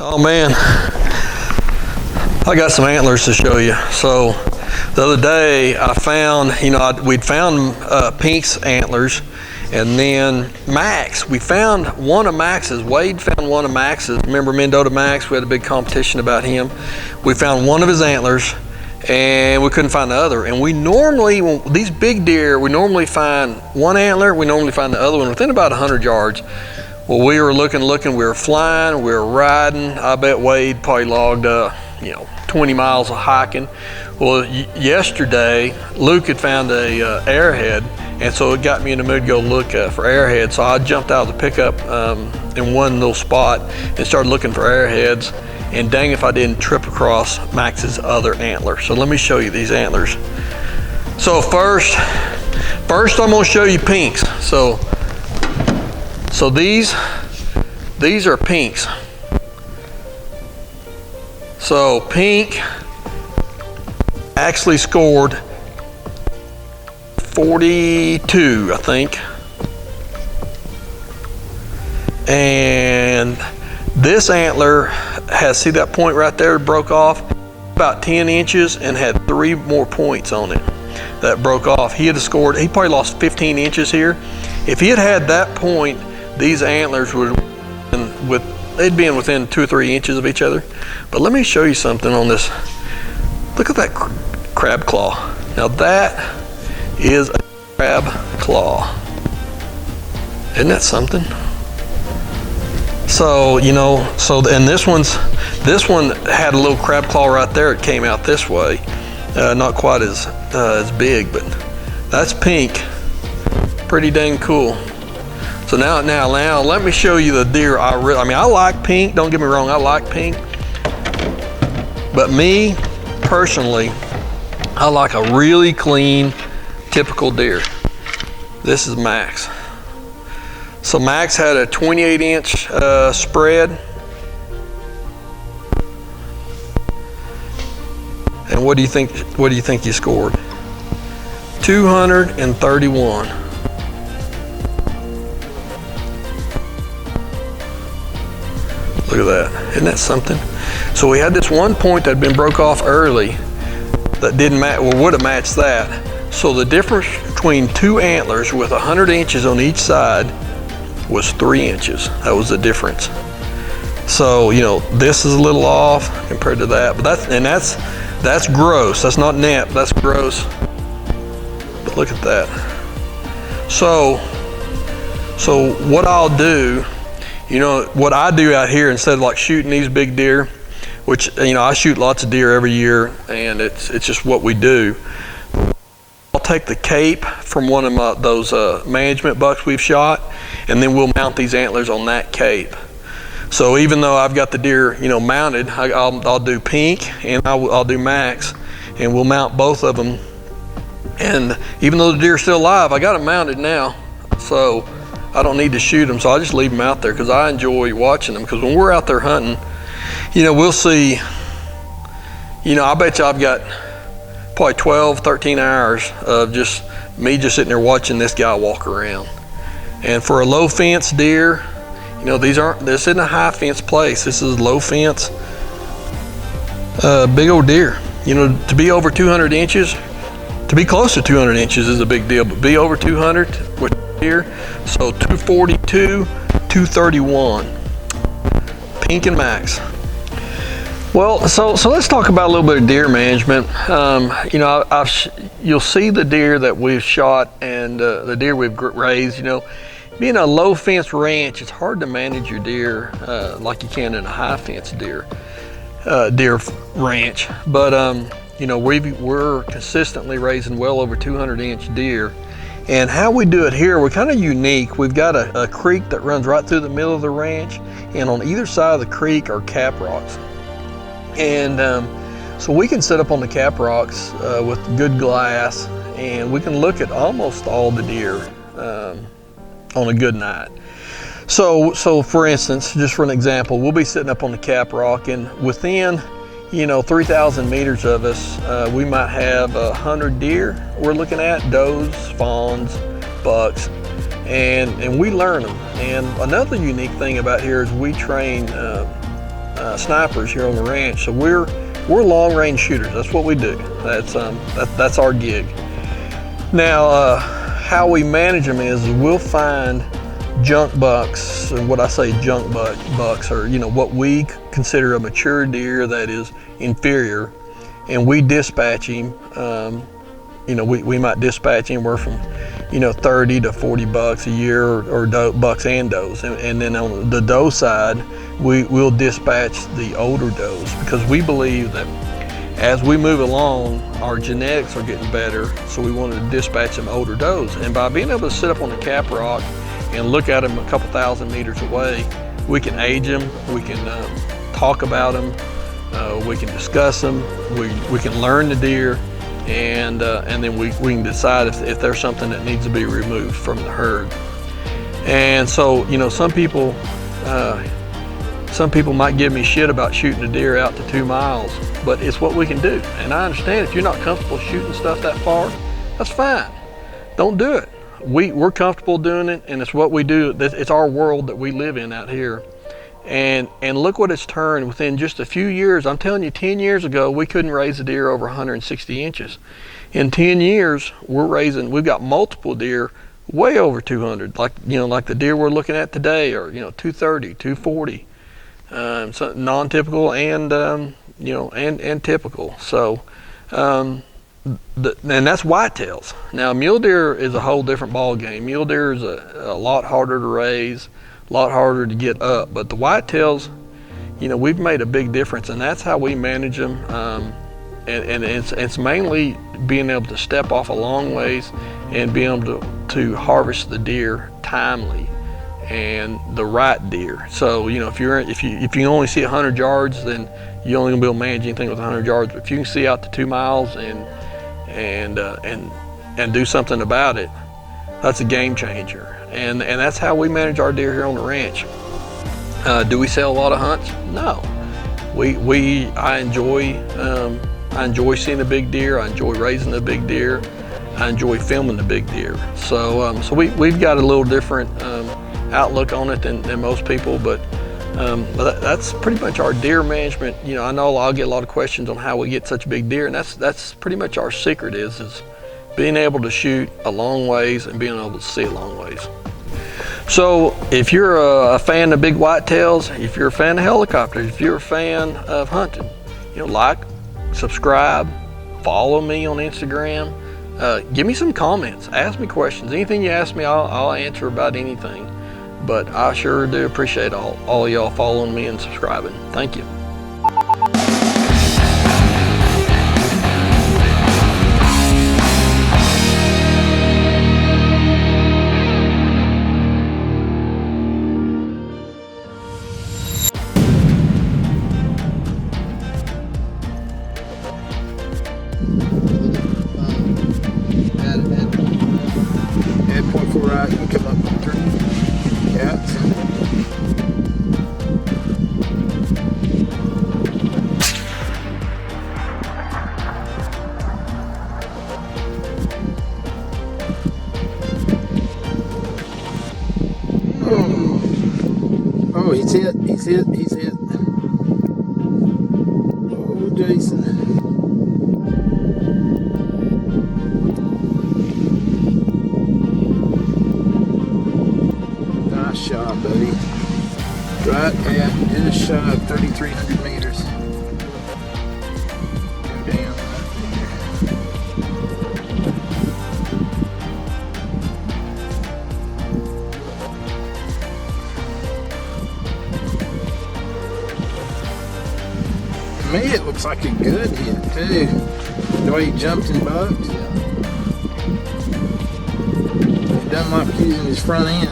Oh man, I got some antlers to show you. So the other day I found, we'd found Pink's antlers, and then Max, we found one of Max's. Wade found one of Max's. Remember Mendota Max? We had a big competition about him. We found one of his antlers and we couldn't find the other. And we normally, these big deer, we normally find one antler, we normally find the other one within about 100 yards. Well, we were looking, we were flying, we were riding. I bet Wade probably logged 20 miles of hiking. Well, yesterday, Luke had found a arrowhead, and so it got me in the mood to go look for arrowheads. So I jumped out of the pickup in one little spot and started looking for arrowheads. And dang if I didn't trip across Max's other antler. So let me show you these antlers. So first I'm gonna show you Pink's. So these are Pink's. So Pink actually scored 42, I think. And this antler has, see that point right there broke off? About 10 inches and had 3 more points on it that broke off. He probably lost 15 inches here. If he had had that point, these antlers they'd been within 2 or 3 inches of each other. But let me show you something on this. Look at that crab claw. Now that is a crab claw. Isn't that something? So, and this one had a little crab claw right there. It came out this way. Not quite as big, but that's Pink. Pretty dang cool. So now let me show you the deer I like Pink, don't get me wrong, I like Pink. But me, personally, I like a really clean, typical deer. This is Max. So Max had a 28-inch spread. And what do you think he scored? 231. Look at that. Isn't that something? So we had this one point that had been broke off early that didn't match, or would have matched that. So the difference between 2 antlers with 100 inches on each side was 3 inches. That was the difference. So, this is a little off compared to that, but that's gross. That's not net, that's gross. But look at that. So what I'll do, what I do out here, instead of like shooting these big deer, which, I shoot lots of deer every year, and it's just what we do. I'll take the cape from one of those management bucks we've shot, and then we'll mount these antlers on that cape. So even though I've got the deer, mounted, I'll do Pink and I'll do Max, and we'll mount both of them. And even though the deer's still alive, I got them mounted now, so I don't need to shoot them. So I just leave them out there because I enjoy watching them. Because when we're out there hunting, we'll see. I bet you I've got probably 12, 13 hours of just me sitting there watching this guy walk around. And for a low fence deer, this isn't a high fence place. This is low fence, big old deer. To be over 200 inches, to be close to 200 inches is a big deal, but be over 200 with deer. So 242, 231, Pink and Max. Well, so let's talk about a little bit of deer management. You'll see the deer that we've shot and the deer we've raised. Being a low fence ranch, it's hard to manage your deer like you can in a high fence deer ranch. But we're consistently raising well over 200-inch deer. And how we do it here, we're kind of unique. We've got a creek that runs right through the middle of the ranch, and on either side of the creek are cap rocks. And so we can sit up on the cap rocks with good glass, and we can look at almost all the deer on a good night. So for instance, just for an example, we'll be sitting up on the cap rock, and within 3,000 meters of us, we might have 100 deer we're looking at, does, fawns, bucks, and we learn them. And another unique thing about here is we train snipers here on the ranch. So we're long range shooters. That's what we do. That's our gig. Now, how we manage them is we'll find junk bucks, and what I say junk bucks are, what we consider a mature deer that is inferior, and we dispatch him. We might dispatch anywhere from 30 to 40 bucks a year, or bucks and does, and then on the doe side we'll dispatch the older does, because we believe that as we move along our genetics are getting better, so we wanted to dispatch some older does. And by being able to sit up on the cap rock and look at them a couple thousand meters away, we can age them, we can talk about them, we can discuss them, we can learn the deer, and then we can decide if there's something that needs to be removed from the herd. And so, some people might give me shit about shooting a deer out to 2 miles, but it's what we can do. And I understand if you're not comfortable shooting stuff that far, that's fine. Don't do it. We're comfortable doing it, and it's what we do. It's our world that we live in out here. And look what it's turned within just a few years. I'm telling you, 10 years ago, we couldn't raise a deer over 160 inches. In 10 years, we've got multiple deer way over 200, like the deer we're looking at today, or 230, 240, so non-typical and and typical. So, and that's whitetails. Now, mule deer is a whole different ball game. Mule deer is a lot harder to raise, a lot harder to get up. But the whitetails, we've made a big difference, and that's how we manage them. And it's mainly being able to step off a long ways and being able to harvest the deer timely and the right deer. So if you only see 100 yards, then you're only gonna be able to manage anything with 100 yards. But if you can see out to 2 miles and do something about it, that's a game changer. And that's how we manage our deer here on the ranch. Do we sell a lot of hunts? No. I enjoy seeing a big deer. I enjoy raising the big deer. I enjoy filming the big deer. So we've got a little different outlook on it than most people, but that's pretty much our deer management. I know I'll get a lot of questions on how we get such big deer, and that's pretty much our secret is being able to shoot a long ways and being able to see a long ways. So if you're a fan of big whitetails, if you're a fan of helicopters, if you're a fan of hunting, like, subscribe, follow me on Instagram, give me some comments, ask me questions. Anything you ask me, I'll answer about anything. But I sure do appreciate all y'all following me and subscribing. Thank you. Right, you come up the tree. Yeah. Oh, he's hit. Oh, Jason. Shot, buddy. Right at just shy of 3,300 meters. Go down right there. To me, it looks like a good hit too. The way he jumped and bucked. He doesn't like using his front end.